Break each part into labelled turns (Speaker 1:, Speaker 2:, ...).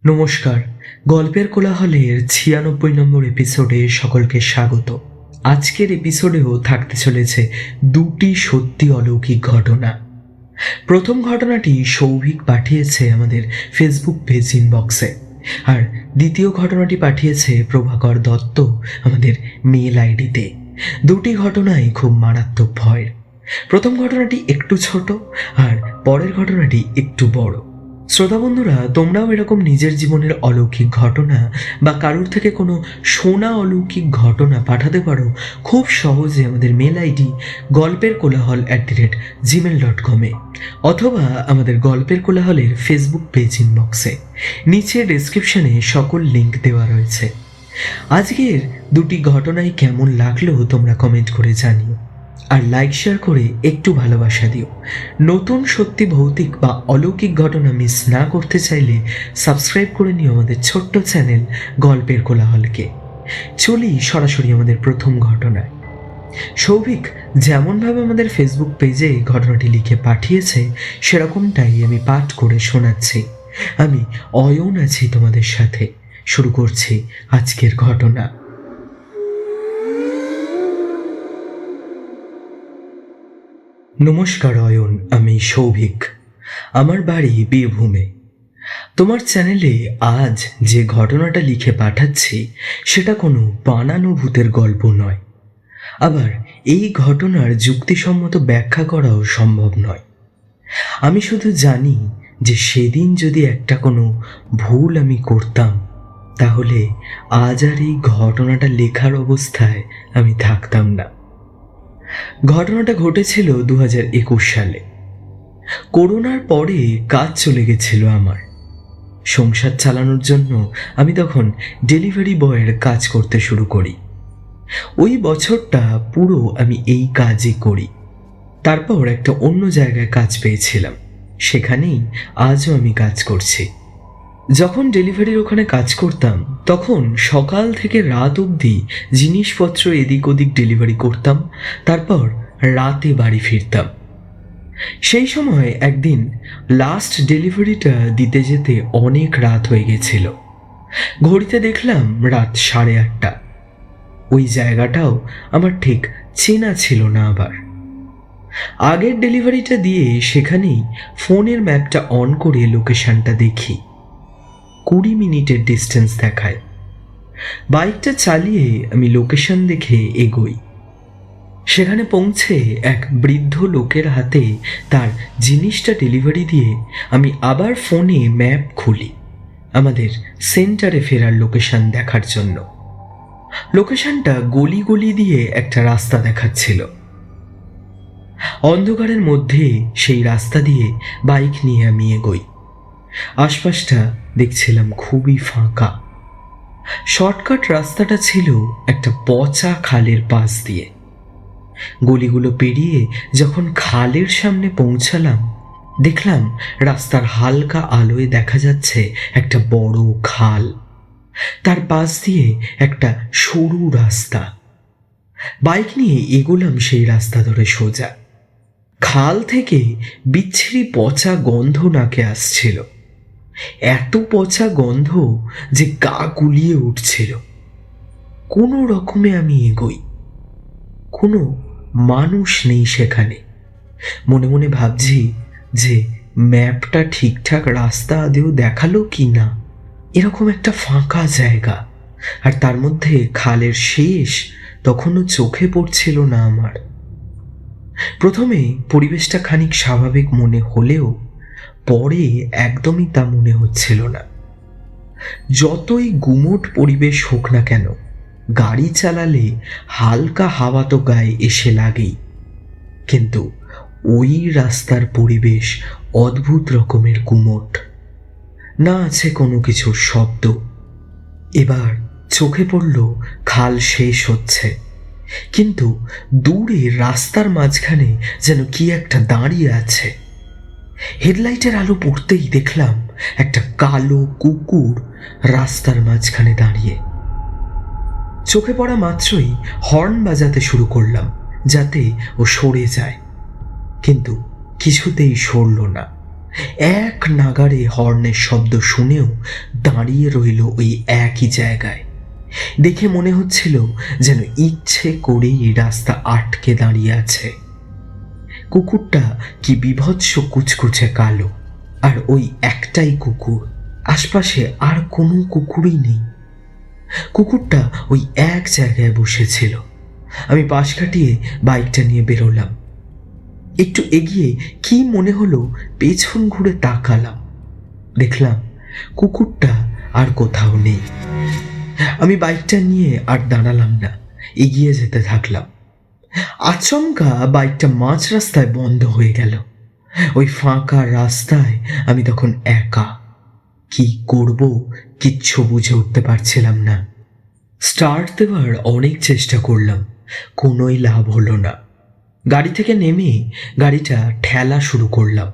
Speaker 1: নমস্কার, গল্পের কোলাহলের ৯৬ নম্বর এপিসোডে সকলকে স্বাগত। আজকের এপিসোডেও থাকতে চলেছে দুটি সত্যি অলৌকিক ঘটনা। প্রথম ঘটনাটি সৌভিক পাঠিয়েছে আমাদের ফেসবুক পেজ ইনবক্সে, আর দ্বিতীয় ঘটনাটি পাঠিয়েছে প্রভাকর দত্ত আমাদের মেল আইডিতে। দুটি ঘটনাই খুব মারাত্মক ভয়ের। প্রথম ঘটনাটি একটু ছোট আর পরের ঘটনাটি একটু বড়। শ্রোতা বন্ধুরা, তোমরাও এরকম নিজের জীবনের অলৌকিক ঘটনা বা কারোর থেকে কোনো শোনা অলৌকিক ঘটনা পাঠাতে পারো খুব সহজে আমাদের মেল আইডি গল্পের কোলাহল@gmail.com অথবা আমাদের গল্পের কোলাহলের ফেসবুক পেজ ইনবক্সে। নিচে ডেসক্রিপশনে সকল লিঙ্ক দেওয়া রয়েছে। আজকের দুটি ঘটনাই কেমন লাগলো তোমরা কমেন্ট করে জানিও, আর লাইক শেয়ার করে একটু ভালোবাসা দিও। নতুন সত্যি ভৌতিক বা অলৌকিক ঘটনা মিস না করতে চাইলে সাবস্ক্রাইব করে নিও আমাদের ছোট্ট চ্যানেল গল্পের কোলাহলকে। চলি সরাসরি আমাদের প্রথম ঘটনায়। সৌভিক যেমনভাবে আমাদের ফেসবুক পেজে ঘটনাটি লিখে পাঠিয়েছে সেরকমটাই আমি পাঠ করে শোনাচ্ছি। আমি অয়ন আছি তোমাদের সাথে। শুরু করছি আজকের ঘটনা। নমস্কার অয়ন, আমি সৌভিক। আমার বাড়ি বীরভূমে। তোমার চ্যানেলে আজ যে ঘটনাটা লিখে পাঠাচ্ছি সেটা কোনো বানানো ভূতের গল্প নয়, আবার এই ঘটনার যুক্তিসম্মত ব্যাখ্যা করাও সম্ভব নয়। আমি শুধু জানি যে সেদিন যদি একটা কোনো ভুল আমি করতাম তাহলে আজ আর এই ঘটনাটা লেখার অবস্থায় আমি থাকতাম না। ঘটনাটা ঘটেছিল 2021 সালে। করোনার পরে কাজ চলে গেছিল আমার। সংসার চালানোর জন্য আমি তখন ডেলিভারি বয়ের কাজ করতে শুরু করি। ওই বছরটা পুরো আমি এই কাজই করি। তারপর একটা অন্য জায়গায় কাজ পেয়েছিলাম, সেখানেই আজও আমি কাজ করছি। যখন ডেলিভারির ওখানে কাজ করতাম তখন সকাল থেকে রাত অবধি জিনিসপত্র এদিক ওদিক ডেলিভারি করতাম, তারপর রাতে বাড়ি ফিরতাম। সেই সময় একদিন লাস্ট ডেলিভারিটা দিতে যেতে অনেক রাত হয়ে গেছিল। ঘড়িতে দেখলাম রাত 8:30। ওই জায়গাটাও আমার ঠিক চেনা ছিল না। আবার আগের ডেলিভারিটা দিয়ে সেখানেই ফোনের ম্যাপটা অন করে লোকেশনটা দেখি। 20 মিনিটের ডিস্টেন্স দেখায়। বাইকটা চালিয়ে আমি লোকেশন দেখে এগোই। সেখানে পৌঁছে এক বৃদ্ধ লোকের হাতে তার জিনিসটা ডেলিভারি দিয়ে আমি আবার ফোনে ম্যাপ খুলি আমাদের সেন্টারে ফেরার লোকেশন দেখার জন্য। লোকেশনটা গলি গলি দিয়ে একটা রাস্তা দেখাচ্ছিল। অন্ধকারের মধ্যে সেই রাস্তা দিয়ে বাইক নিয়ে আমি এগোই। আশপাশটা দেখছিলাম খুবই ফাঁকা। শর্টকাট রাস্তাটা ছিল একটা পচা খালের পাশ দিয়ে। গলিগুলো পেরিয়ে যখন খালের সামনে পৌঁছালাম দেখলাম রাস্তার হালকা আলোয় দেখা যাচ্ছে একটা বড় খাল, তার পাশ দিয়ে একটা সরু রাস্তা। বাইক নিয়ে এগোলাম সেই রাস্তা ধরে সোজা। খাল থেকে বিচ্ছিরি পচা গন্ধ নাকে আসছিল। এত পচা গন্ধ যে গা গুলিয়ে উঠছিল। কোনো রকমে আমি এগোই। কোনো মানুষ নেই সেখানে। মনে মনে ভাবছি যে ম্যাপটা ঠিকঠাক রাস্তা আদেও দেখালো কি না। এরকম একটা ফাঁকা জায়গা, আর তার মধ্যে খালের শেষ তখনও চোখে পড়ছিল না আমার। প্রথমে পরিবেশটা খানিক স্বাভাবিক মনে হলেও পরে একদমই তা মনে হচ্ছিল না। যতই গুমোট পরিবেশ হোক না কেন, গাড়ি চালালে হালকা হাওয়া তো গায়ে এসে লাগেই, কিন্তু ওই রাস্তার পরিবেশ অদ্ভুত রকমের গুমোট। না আছে কোনো কিছুর শব্দ। এবার চোখে পড়ল খাল শেষ হচ্ছে, কিন্তু দূরে রাস্তার মাঝখানে যেন কি একটা দাঁড়িয়ে আছে। হেডলাইটের আলো পড়তেই দেখলাম একটা কালো কুকুর রাস্তার মাঝখানে দাঁড়িয়ে। চোখে পড়া মাত্রই হর্ন বাজাতে শুরু করলাম যাতে ও সরে যায়, কিন্তু কিছুতেই সরল না। এক নাগাড়ে হর্নের শব্দ শুনেও দাঁড়িয়ে রইল ওই একই জায়গায়। দেখে মনে হচ্ছিল যেন ইচ্ছে করেই রাস্তা আটকে দাঁড়িয়ে আছে। কুকুরটা কি বিভৎস কুচকুচে কালো, আর ওই একটাই কুকুর, আশপাশে আর কোনো কুকুরই নেই। কুকুরটা ওই এক জায়গায় বসেছিল। আমি পাশ কাটিয়ে বাইকটা নিয়ে বেরোলাম। একটু এগিয়ে কি মনে হলো পেছন ঘুরে তাকালাম, দেখলাম কুকুরটা আর কোথাও নেই। আমি বাইকটা নিয়ে আর দাঁড়ালাম না, এগিয়ে যেতে থাকলাম। আচমকা বাইকটা মাঝ রাস্তায় বন্ধ হয়ে গেল। ওই ফাঁকা রাস্তায় আমি তখন একা। কি করব কিচ্ছু বুঝে উঠতে পারছিলাম না। স্টার্ট দেওয়ার অনেক চেষ্টা করলাম, কোনোই লাভ হলো না। গাড়ি থেকে নেমে গাড়িটা ঠেলা শুরু করলাম।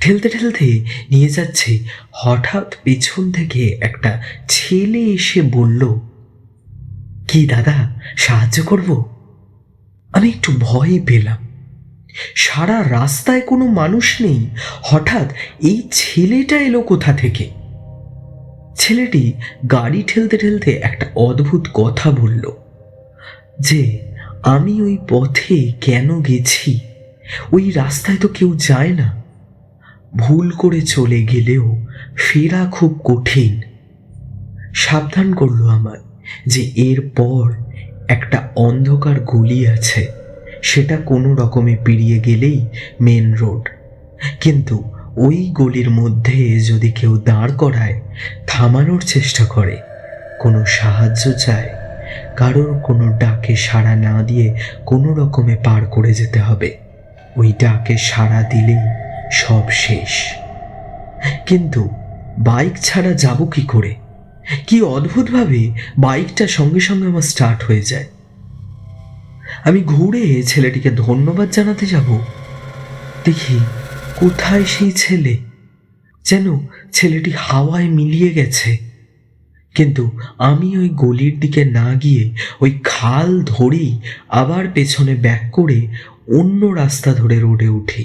Speaker 1: ঠেলতে ঠেলতে নিয়ে যাচ্ছে, হঠাৎ পেছন থেকে একটা ছেলে এসে বলল, কি দাদা, সাহায্য করব? আমি একটু ভয় পেলাম। সারা রাস্তায় কোনো মানুষ নেই, হঠাৎ এই ছেলেটা এলো কোথা থেকে? ছেলেটি গাড়ি ঠেলতে ঠেলতে একটা অদ্ভুত কথা বলল যে আমি ওই পথে কেন গেছি, ওই রাস্তায় তো কেউ যায় না, ভুল করে চলে গেলেও ফেরা খুব কঠিন। সাবধান করলো আমায় যে এরপর একটা অন্ধকার গলি আছে, সেটা কোনো রকমে পেরিয়ে গেলেই মেন রোড। কিন্তু ওই গলির মধ্যে যদি কেউ দাঁড় করায়, থামানোর চেষ্টা করে, কোনো সাহায্য চায়, কারোর কোনো ডাকে সাড়া না দিয়ে কোনো রকমে পার করে যেতে হবে। ওই ডাকে সাড়া দিলেই সব শেষ। কিন্তু বাইক ছাড়া যাব কি করে? কি অদ্ভুতভাবে বাইকটা সঙ্গে সঙ্গে আমার স্টার্ট হয়ে যায়। আমি ঘুরে ছেলেটিকে ধন্যবাদ জানাতে যাব, দেখি কোথায় সেই ছেলে? যেন ছেলেটি হাওয়ায় মিলিয়ে গেছে। কিন্তু আমি ওই গলির দিকে না গিয়ে ওই খাল ধরেই আবার পেছনে ব্যাক করে অন্য রাস্তা ধরে রোডে উঠি।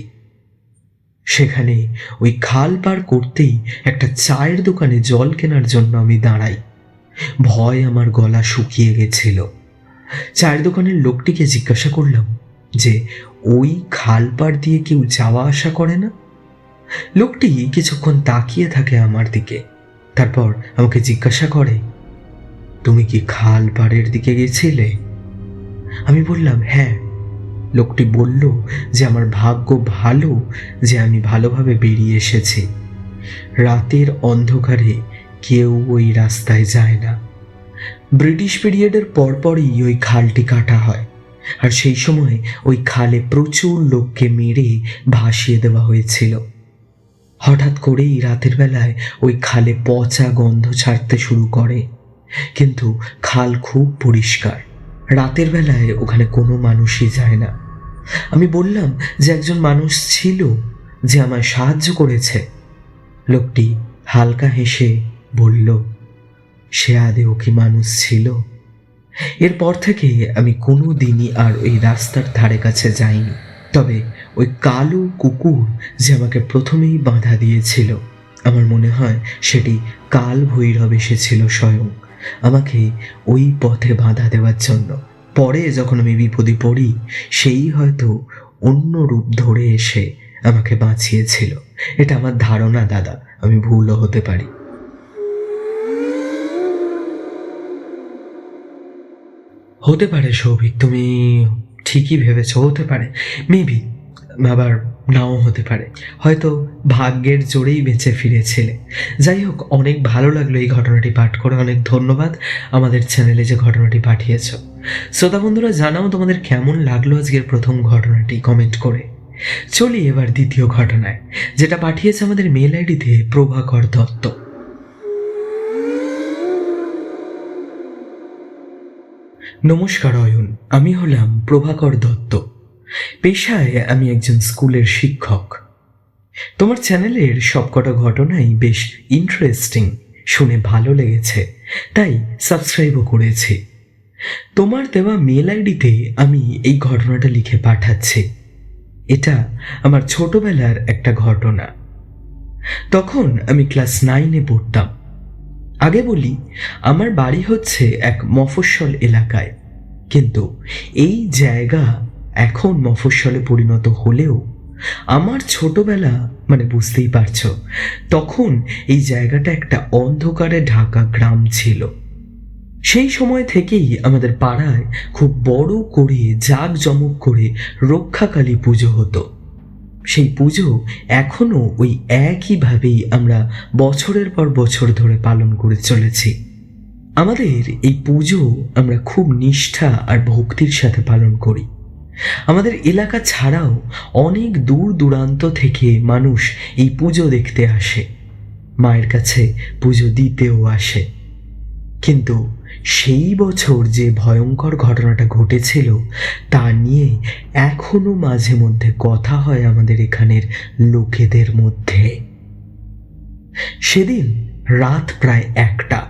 Speaker 1: সেখানে ওই খাল পার করতেই একটা চায়ের দোকানে জল কেনার জন্য আমি দাঁড়াই। ভয় আমার গলা শুকিয়ে গেছিল। চায়ের দোকানের লোকটিকে জিজ্ঞাসা করলাম যে ওই খাল পার দিয়ে কেউ যাওয়া আসা করে না? লোকটি কিছুক্ষণ তাকিয়ে থাকে আমার দিকে, তারপর আমাকে জিজ্ঞাসা করে, তুমি কি খাল পাড়ের দিকে গেছিলে? আমি বললাম হ্যাঁ। লোকটি বলল যে আমার ভাগ্য ভালো যে আমি ভালোভাবে বেরিয়ে এসেছি। রাতের অন্ধকারে কেউ ওই রাস্তায় যায় না। ব্রিটিশ পিরিয়ডের পরপরই ওই খালটি কাটা হয়, আর সেই সময় ওই খালে প্রচুর লোককে মেরে ভাসিয়ে দেওয়া হয়েছিল। হঠাৎ করেই রাতের বেলায় ওই খালে পচা গন্ধ ছাড়তে শুরু করে, কিন্তু খাল খুব পরিষ্কার। রাতের বেলায় ওখানে কোনো মানুষই যায় না। আমি বললাম যে একজন মানুষ ছিল যে আমায় সাহায্য করেছে। লোকটি হালকা হেসে বলল, সে আদেও কি মানুষ ছিল? এরপর থেকে আমি কোনো দিনই আর ওই রাস্তার ধারে কাছে যাইনি। তবে ওই কালো কুকুর যে আমাকে প্রথমেই বাধা দিয়েছিল, আমার মনে হয় সেটি কাল ভৈরব এসেছিল স্বয়ং আমাকে ওই পথে বাধা দেওয়ার জন্য। পরে যখন আমি বিপদে পড়ি, সেই হয়তো অন্য রূপ ধরে এসে আমাকে বাঁচিয়েছিল। এটা আমার ধারণা দাদা, আমি ভুলও হতে পারি। হতে পারে সৌভিক, তুমি ঠিকই ভেবেছো, হতে পারে, মেবি, আবার নাও হতে পারে, হয়তো ভাগ্যের জোরেই বেঁচে ফিরেছিলে। যাই হোক, অনেক ভালো লাগলো এই ঘটনাটি পাঠ করে। অনেক ধন্যবাদ আমাদের চ্যানেলে যে ঘটনাটি পাঠিয়েছ। শ্রোতা বন্ধুরা, জানাও তোমাদের কেমন লাগলো আজকের প্রথম ঘটনাটি কমেন্ট করে। চলি এবার দ্বিতীয় ঘটনায়, যেটা পাঠিয়েছে আমাদের মেল আইডিতে প্রভাকর দত্ত। নমস্কার অয়ন, আমি হলাম প্রভাকর দত্ত। পেশায় আমি একজন স্কুলের শিক্ষক। তোমার চ্যানেলের সবকটা ঘটনাই বেশ ইন্টারেস্টিং, শুনে ভালো লেগেছে, তাই সাবস্ক্রাইবও করেছি। তোমার দেওয়া মেল আইডিতে আমি এই ঘটনাটা লিখে পাঠাচ্ছি। এটা আমার ছোটবেলার একটা ঘটনা। তখন আমি ক্লাস 9-এ পড়তাম। আগে বলি, আমার বাড়ি হচ্ছে এক মফস্বল এলাকায়, কিন্তু এই জায়গা এখন মফস্বলে পরিণত হলেও আমার ছোটবেলা, মানে বুঝতেই পারছো, তখন এই জায়গাটা একটা অন্ধকারে ঢাকা গ্রাম ছিল। সেই সময় থেকেই আমাদের পাড়ায় খুব বড় করে জাঁকজমক করে রক্ষাকালী পুজো হতো। সেই পুজো এখনো ওই একইভাবেই আমরা বছরের পর বছর ধরে পালন করে চলেছি। আমাদের এই পুজো আমরা খুব নিষ্ঠা আর ভক্তির সাথে পালন করি। আমাদের এলাকা ছাড়াও অনেক দূর দূরান্ত থেকে মানুষ এই পুজো দেখতে আসে, মায়ের কাছে পুজো দিতেও আসে। কিন্তু সেই বছর যে ভয়ঙ্কর ঘটনাটা ঘটেছিল তা নিয়ে এখনো মাঝে মধ্যে কথা হয় আমাদের এখানের লোকেদের মধ্যে। সেদিন রাত প্রায় 1টা।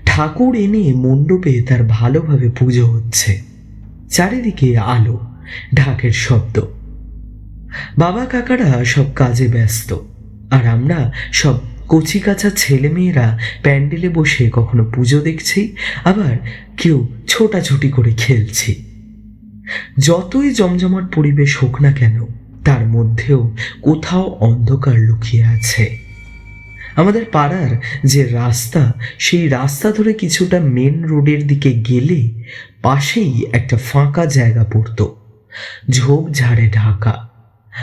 Speaker 1: ঠাকুর এনে মণ্ডপে তার ভালোভাবে পুজো হচ্ছে। চারিদিকে আলো, ঢাকের শব্দ। বাবা কাকারা সব কাজে ব্যস্ত, আর আমরা সব কচিকাঁচা ছেলেমেয়েরা প্যান্ডেলে বসে কখনো পুজো দেখছি, আবার কেউ ছোটাছুটি করে খেলছি। যতই জমজমাট পরিবেশ হোক না কেন, তার মধ্যেও কোথাও অন্ধকার লুকিয়ে আছে। আমাদের পাড়ার যে রাস্তা, সেই রাস্তা ধরে কিছুটা মেন রোডের দিকে গেলে পাশেই একটা ফাঁকা জায়গা পড়তো, ঝোপঝাড়ে ঢাকা,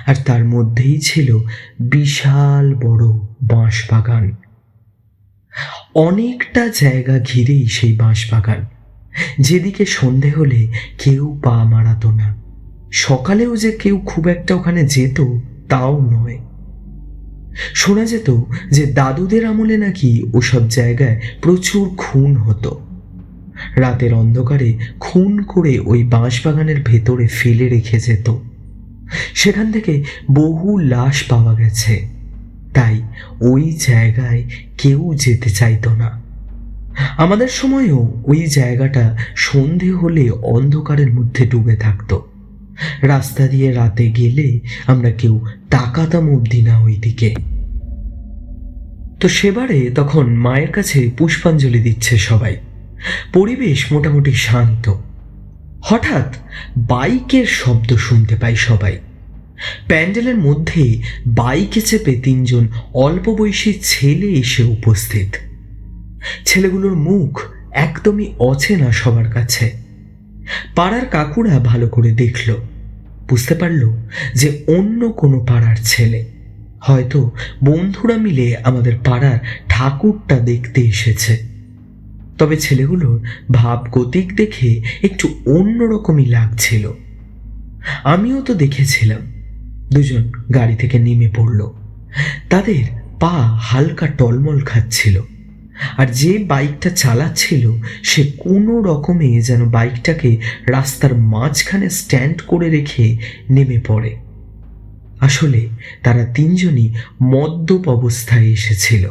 Speaker 1: আর তার মধ্যেই ছিল বিশাল বড় বাঁশ বাগান। অনেকটা জায়গা ঘিরেই সেই বাঁশ বাগান, যেদিকে সন্ধে হলে কেউ পা মারাতো না। সকালেও যে কেউ খুব একটা ওখানে যেত তাও নয়। শোনা যেত যে দাদুদের আমলে নাকি ওসব জায়গায় প্রচুর খুন হতো। রাতের অন্ধকারে খুন করে ওই বাঁশবাগানের ভেতরে ফেলে রেখে যেত। সেখান থেকে বহু লাশ পাওয়া গেছে, তাই ওই জায়গায় কেউ যেতে চাইতো না। আমাদের সময়ও ওই জায়গাটা সন্ধে হলে অন্ধকারের মধ্যে ডুবে থাকতো। রাস্তা দিয়ে রাতে গেলে আমরা কেউ তাকাতাম অবধি না ওই দিকে। তো সেবারে তখন মায়ের কাছে পুষ্পাঞ্জলি দিচ্ছে সবাই। পরিবেশ মোটামুটি শান্ত। হঠাৎ বাইকের শব্দ শুনতে পাই সবাই। প্যান্ডেলের মধ্যে বাইকে চেপে 3জন অল্প বয়সী ছেলে এসে উপস্থিত। ছেলেগুলোর মুখ একদমই অচেনা সবার কাছে। পাড়ার কাকুরা ভালো করে দেখল, বুঝতে পারল যে অন্য কোনো পাড়ার ছেলে, হয়তো বন্ধুরা মিলে আমাদের পাড়ার ঠাকুরটা দেখতে এসেছে। তবে ছেলেগুলোর ভাব গতিক দেখে একটু অন্যরকমই লাগছিল। আমিও তো দেখেছিলাম। দুজন গাড়ি থেকে নেমে পড়ল। তাদের পা হালকা টলমল খাচ্ছিল, আর যে বাইকটা চালাচ্ছিল সে কোনো রকমে যেন বাইকটাকে রাস্তার মাঝখানে স্ট্যান্ড করে রেখে নেমে পড়ে। আসলে তারা 3জনই মদ্যপ অবস্থায় এসেছিল।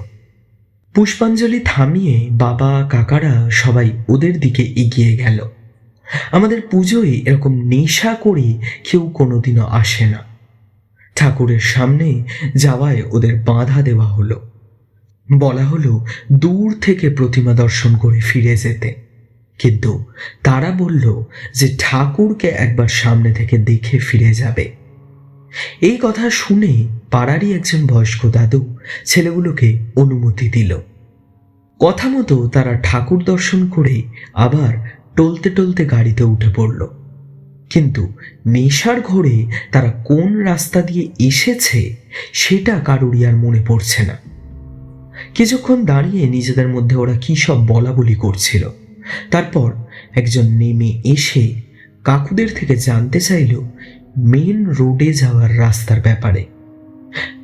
Speaker 1: পুষ্পাঞ্জলি থামিয়ে বাবা কাকারা সবাই ওদের দিকে এগিয়ে গেল। আমাদের পুজোয় এরকম নেশা করে কেউ কোনোদিনও আসে না। ঠাকুরের সামনে যাওয়ায় ওদের বাধা দেওয়া হলো। বলা হলো দূর থেকে প্রতিমা দর্শন করে ফিরে যেতে, কিন্তু তারা বলল যে ঠাকুরকে একবার সামনে থেকে দেখে ফিরে যাবে। এই কথা শুনে পাড়ারই একজন বয়স্ক দাদু ছেলেগুলোকে অনুমতি দিল। কথা মতো তারা ঠাকুর দর্শন করে আবার টলতে টলতে গাড়িতে উঠে পড়ল। কিন্তু নেশার ঘোরে তারা কোন রাস্তা দিয়ে এসেছে সেটা কারুরই আর মনে পড়ছে না। কিছুক্ষণ দাঁড়িয়ে নিজেদের মধ্যে ওরা কি সব বলা বলি করছিল। তারপর একজন নেমে এসে কাকুদের থেকে জানতে চাইল মেন রোডে যাওয়ার রাস্তার ব্যাপারে।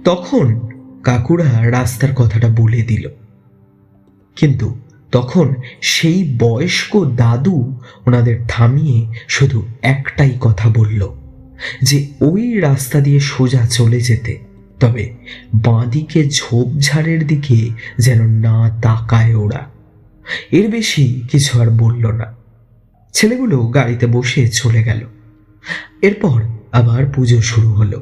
Speaker 1: তখন কাকুরা রাস্তার কথাটা বলে দিল, কিন্তু তখন সেই বয়স্ক দাদু ওনাদের থামিয়ে শুধু একটাই কথা বলল যে ওই রাস্তা দিয়ে সোজা চলে যেতে, তবে বাঁদিকে ঝোপঝাড়ের দিকে যেন না তাকায় ওরা। এর বেশি কিছু আর বলল না। ছেলেগুলো গাড়িতে বসে চলে গেল। এরপর আবার পুজো শুরু হলো।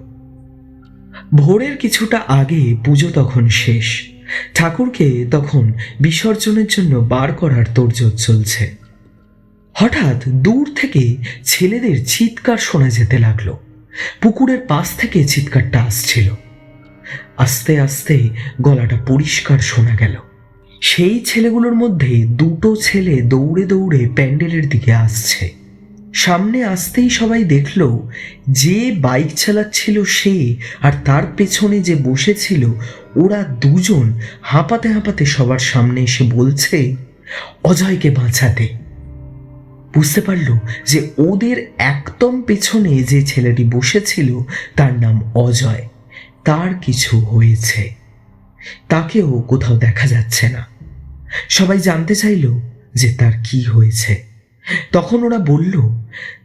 Speaker 1: ভোরের কিছুটা আগে পুজো তখন শেষ। ঠাকুরকে তখন বিসর্জনের জন্য বার করার তোড়জোড় চলছে। হঠাৎ দূর থেকে ছেলেদের চিৎকার শোনা যেতে লাগলো। পুকুরের পাশ থেকে চিৎকারটা আসছিল। আস্তে আস্তে গলাটা পরিষ্কার শোনা গেল। সেই ছেলেগুলোর মধ্যে দুটো ছেলে দৌড়ে দৌড়ে প্যান্ডেলের দিকে আসছে। সামনে আসতেই সবাই দেখল যে বাইক চালাচ্ছিল সে আর তার পেছনে যে বসেছিল ওরা দুজন হাঁপাতে হাঁপাতে সবার সামনে এসে বলছে, অজয়কে বাঁচাতে। বুঝতে পারল যে ওদের একদম পেছনে যে ছেলেটি বসেছিল তার নাম অজয়। তার কিছু হয়েছে, তাকেও কোথাও দেখা যাচ্ছে না। সবাই জানতে চাইল যে তার কি হয়েছে। তখন ওরা বলল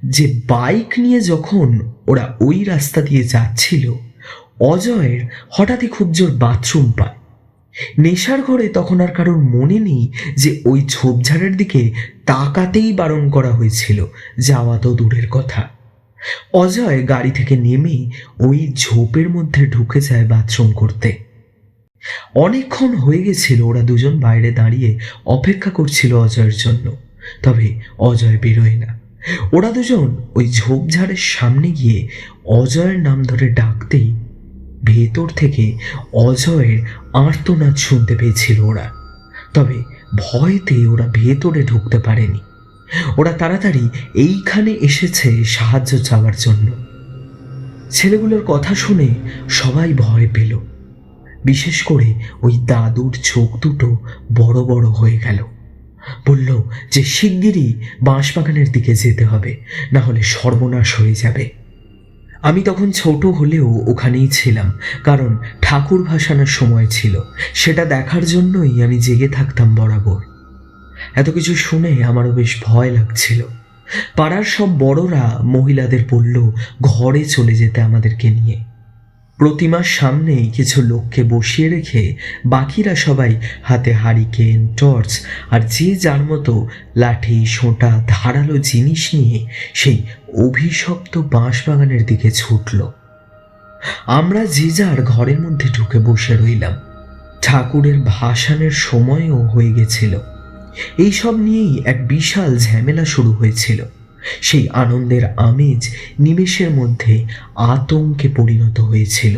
Speaker 1: যে বাইক নিয়ে যখন ওরা ওই রাস্তা দিয়ে যাচ্ছিল, অজয়ের হঠাৎই খুব জোর বাথরুম পায়। নেশার ঘরে তখন আর কারোর মনে নেই যে ওই ঝোপঝাড়ের দিকে তাকাতেই বারণ করা হয়েছিল, যাওয়া তো দূরের কথা। অজয় গাড়ি থেকে নেমে ওই ঝোপের মধ্যে ঢুকে যায় বাথরুম করতে। অনেকক্ষণ হয়ে গেছিল ওরা দুজন বাইরে দাঁড়িয়ে অপেক্ষা করছিল অজয়ের জন্য, তবে অজয় বেরোয় না। ওরা দুজন ওই ঝোপঝাড়ের সামনে গিয়ে অজয়ের নাম ধরে ডাকতেই ভেতর থেকে অজয়ের আর্তনাদ শুনতে পেয়েছিল ওরা। তবে ভয়তে ওরা ভেতরে ঢুকতে পারেনি। ওরা তাড়াতাড়ি এইখানে এসেছে সাহায্য চাওয়ার জন্য। ছেলেগুলোর কথা শুনে সবাই ভয় পেল। বিশেষ করে ওই দাদুর চোখ দুটো বড় বড় হয়ে গেল। বলল যে শিগগিরই বাঁশবাগানের দিকে যেতে হবে, না হলে সর্বনাশ হয়ে যাবে। আমি তখন ছোট হলেও ওখানেই ছিলাম, কারণ ঠাকুর ভাসানোর সময় ছিল। সেটা দেখার জন্যই আমি জেগে থাকতাম বরাবর। এত কিছু শুনে আমারও বেশ ভয় লাগছিল। পাড়ার সব বড়রা মহিলাদের বলল ঘরে চলে যেতে আমাদেরকে নিয়ে। প্রতিমার সামনে কিছু লোককে বসিয়ে রেখে বাকিরা সবাই হাতে হারিকেন, টর্চ আর যে যার মতো লাঠি, সোঁটা, ধারালো জিনিস নিয়ে সেই অভিশপ্ত বাঁশবাগানের দিকে ছুটল। আমরা যে যার ঘরের মধ্যে ঢুকে বসে রইলাম। ঠাকুরের ভাসানের সময়ও হয়ে গেছিল। এইসব নিয়েই এক বিশাল ঝামেলা শুরু হয়েছিল। সেই আনন্দের আমেজ নিমেষের মধ্যে আতঙ্কে পরিণত হয়েছিল।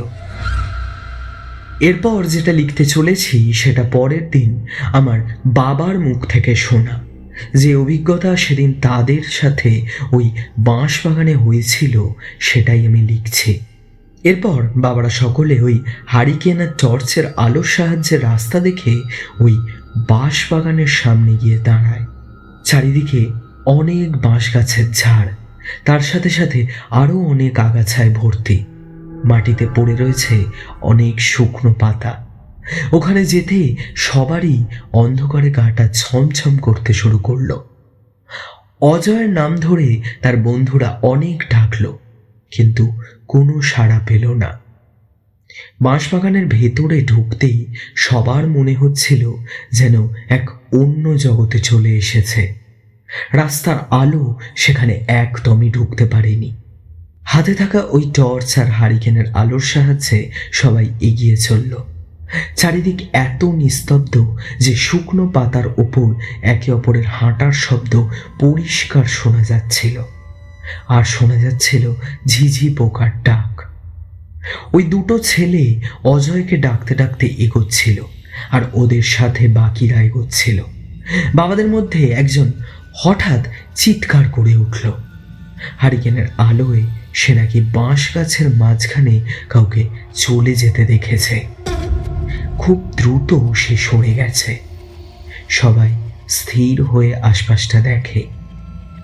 Speaker 1: এরপর যেটা লিখতে চলেছি সেটা পরের দিন আমার বাবার মুখ থেকে শোনা। যে অভিজ্ঞতা সেদিন তাদের সাথে ওই বাঁশবাগানে হয়েছিল সেটাই আমি লিখছি। এরপর বাবারা সকলে ওই হারিকেন আর টর্চের আলোর সাহায্যে রাস্তা দেখে ওই বাঁশবাগানের সামনে গিয়ে দাঁড়ায়। চারিদিকে অনেক বাঁশ গাছের ঝাড়, তার সাথে সাথে আরও অনেক আগাছায় ভর্তি। মাটিতে পড়ে রয়েছে অনেক শুকনো পাতা। ওখানে যেতে সবারই অন্ধকারে গাটা ছমছম করতে শুরু করলো। অজয়ের নাম ধরে তার বন্ধুরা অনেক ডাকলো, কিন্তু কোনো সাড়া পেল না। বাঁশবাগানের ভেতরে ঢুকতেই সবার মনে হচ্ছিল যেন এক অন্য জগতে চলে এসেছে। রাস্তার আলো সেখানে একদমই ঢুকতে পারেনি। হাতে থাকা ওই টর্চ আর হারিকেনের আলোর সাহায্যে সবাই এগিয়ে চলল। চারিদিক এত নিস্তব্ধ যে শুকনো পাতার ওপর একে অপরের হাঁটার শব্দ পরিষ্কার শোনা যাচ্ছিল, আর শোনা যাচ্ছিল ঝিঝি পোকার ডাক। ওই দুটো ছেলে অজয়কে ডাকতে ডাকতে এগোচ্ছিল, আর ওদের সাথে বাকিরা এগোচ্ছিল। বাবাদের মধ্যে একজন হঠাৎ চিৎকার করে উঠল। হারিকেনের আলোয় সে নাকি বাঁশ গাছের মাঝখানে কাউকে চলে যেতে দেখেছে। খুব দ্রুত সে সরে গেছে। সবাই স্থির হয়ে আশপাশটা দেখে।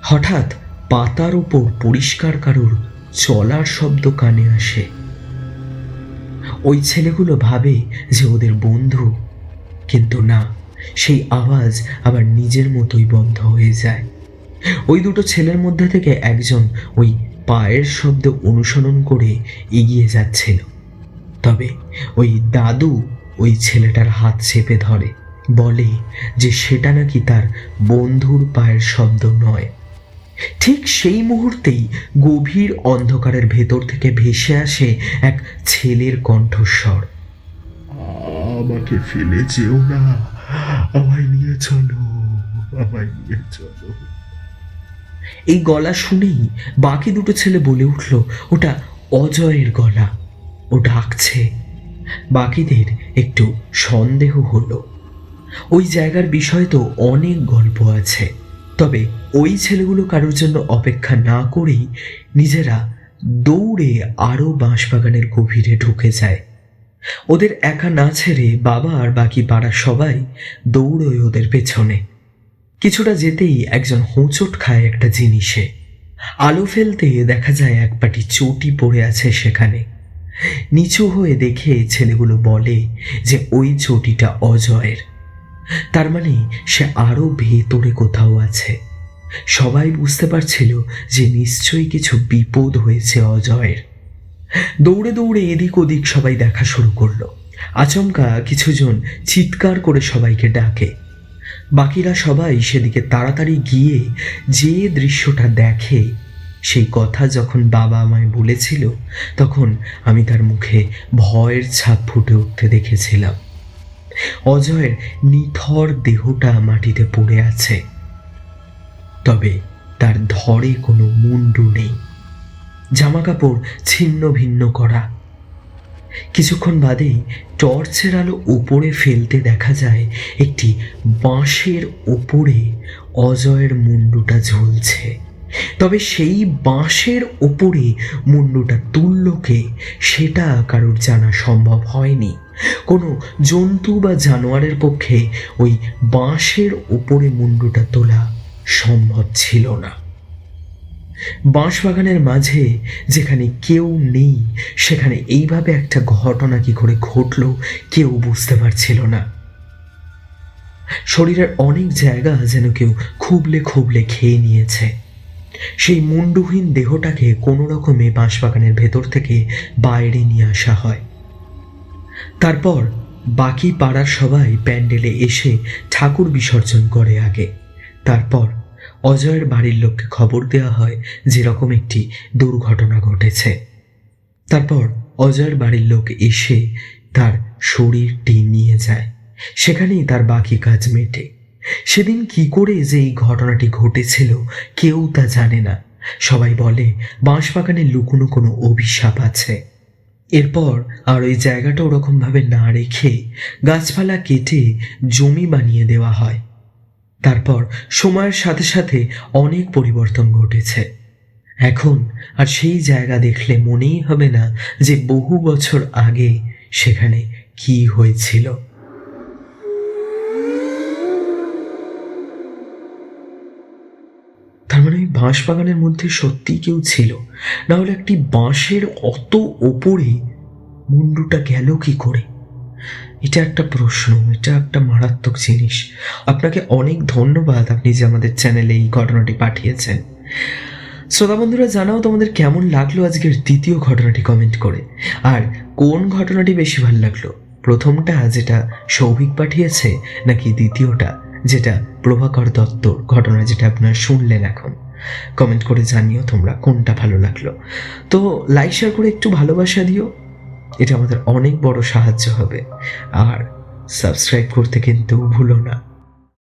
Speaker 1: হঠাৎ পাতার উপর পরিষ্কার কারুর চলার শব্দ কানে আসে। ওই ছেলেগুলো ভাবে যে ওদের বন্ধু, কিন্তু না, সেই আওয়াজ আবার নিজের মতোই বন্ধ হয়ে যায়। ওই দুটো ছেলের মধ্যে থেকে একজন ওই পায়ের শব্দ অনুসরণ করে এগিয়ে যাচ্ছিল। তবে ওই দাদু ওই ছেলেটার হাত চেপে ধরে, বলে যে সেটা নাকি তার বন্ধুর পায়ের শব্দ নয়, ঠিক সেই মুহূর্তেই গভীর অন্ধকারের ভেতর থেকে ভেসে আসে এক ছেলের কণ্ঠস্বর।
Speaker 2: আমাকে ফেলে যেও না, আমায় নিয়ে চলো, আমায় নিয়ে চলো।
Speaker 1: এই গলা শুনেই বাকি দুটো ছেলে বলে উঠল, ওটা অজয়ের গলা, ও ডাকছে। বাকিদের একটু সন্দেহ হলো। ওই জায়গার বিষয়ে তো অনেক গল্প আছে, তবে ওই ছেলেগুলো কারোর জন্য অপেক্ষা না করেই নিজেরা দৌড়ে আরও বাঁশবাগানের গভীরে ঢুকে যায়। ওদের একা না ছেড়ে বাবা আর বাকি পাড়ার সবাই দৌড়োয় ওদের পেছনে। কিছুটা যেতেই একজন হোঁচট খায় একটা জিনিসে। আলো ফেলতে দেখা যায় এক পাটি চটি পড়ে আছে সেখানে। নিচু হয়ে দেখে ছেলেগুলো বলে যে ওই চটিটা অজয়ের। তার মানে সে আরো ভেতরে কোথাও আছে। সবাই বুঝতে পারছিল যে নিশ্চয়ই কিছু বিপদ হয়েছে অজয়ের। দৌড়ে দৌড়ে এদিক ওদিক সবাই দেখা শুরু করলো। আচমকা কিছুজন চিৎকার করে সবাইকে ডাকে। বাকিরা সবাই সেদিকে তাড়াতাড়ি গিয়ে যে দৃশ্যটা দেখে, সেই কথা যখন বাবা আমায় বলেছিল তখন আমি তার মুখে ভয়ের ছাপ ফুটে উঠতে দেখেছিলাম। অজয়ের নিথর দেহটা মাটিতে পড়ে আছে, তবে তার ধরে কোনো মুন্ডু নেই, জামাকাপড় ছিন্ন ভিন্ন করা। কিছুক্ষণ বাদেই টর্চের আলো উপরে ফেলতে দেখা যায় একটি বাঁশের উপরে অজয়ের মুন্ডুটা ঝুলছে। তবে সেই বাঁশের উপরে মুন্ডুটা তুলল কে, সেটা কারোর জানা সম্ভব হয়নি। কোনো জন্তু বা জানোয়ারের পক্ষে ওই বাঁশের উপরে মুন্ডুটা তোলা সম্ভব ছিল না। বাঁশবাগানের মাঝে যেখানে কেউ নেই, সেখানে এইভাবে একটা ঘটনা কি করে ঘটলো কেউ বুঝতে পারছিল না। শরীরের অনেক জায়গা যেন কেউ খুবলে খুবলে খেয়ে নিয়েছে। সেই মুন্ডুহীন দেহটাকে কোনো রকমে বাঁশবাগানের ভেতর থেকে বাইরে নিয়ে আসা হয়। তারপর বাকি পাড়ার সবাই প্যান্ডেলে এসে ঠাকুর বিসর্জন করে আগে। তারপর অজয়ের বাড়ির লোককে খবর দেওয়া হয় যেরকম একটি দুর্ঘটনা ঘটেছে। তারপর অজয়ের বাড়ির লোক এসে তার শরীরটি নিয়ে যায়। সেখানেই তার বাকি কাজ মেটে। সেদিন কি করে যে এই ঘটনাটি ঘটেছিল কেউ তা জানে না। সবাই বলে বাঁশবাগানে লুকোনো কোনো অভিশাপ আছে। এরপর আর ওই জায়গাটা ওরকমভাবে না রেখে গাছপালা কেটে জমি বানিয়ে দেওয়া হয়। তারপর সময়ের সাথে সাথে অনেক পরিবর্তন ঘটেছে। এখন আর সেই জায়গা দেখলে মনেই হবে না যে বহু বছর আগে সেখানে কি হয়েছিল। তার মানে ওই বাঁশবাগানের মধ্যে সত্যি কেউ ছিল, না হলে একটি বাঁশের অত ওপরে মুন্ডুটা গেল কি করে? এটা একটা প্রশ্ন, এটা একটা মারাত্মক জিনিস। আপনাকে অনেক ধন্যবাদ, আপনি যে আমাদের চ্যানেলে এই ঘটনাটি পাঠিয়েছেন। শ্রোতা বন্ধুরা, জানাও তোমাদের কেমন লাগলো আজকের দ্বিতীয় ঘটনাটি কমেন্ট করে। আর কোন ঘটনাটি বেশি ভালো লাগলো, প্রথমটা যেটা সৌভিক পাঠিয়েছে, নাকি দ্বিতীয়টা যেটা প্রভাকর দত্তর ঘটনা যেটা আপনারা শুনলেন এখন? কমেন্ট করে জানিও তোমরা কোনটা ভালো লাগলো। তো লাইক শেয়ার করে একটু ভালোবাসা দিও, এটা আমাদের অনেক বড় সাহায্য হবে। আর সাবস্ক্রাইব করতে কিন্তু ভুলো না।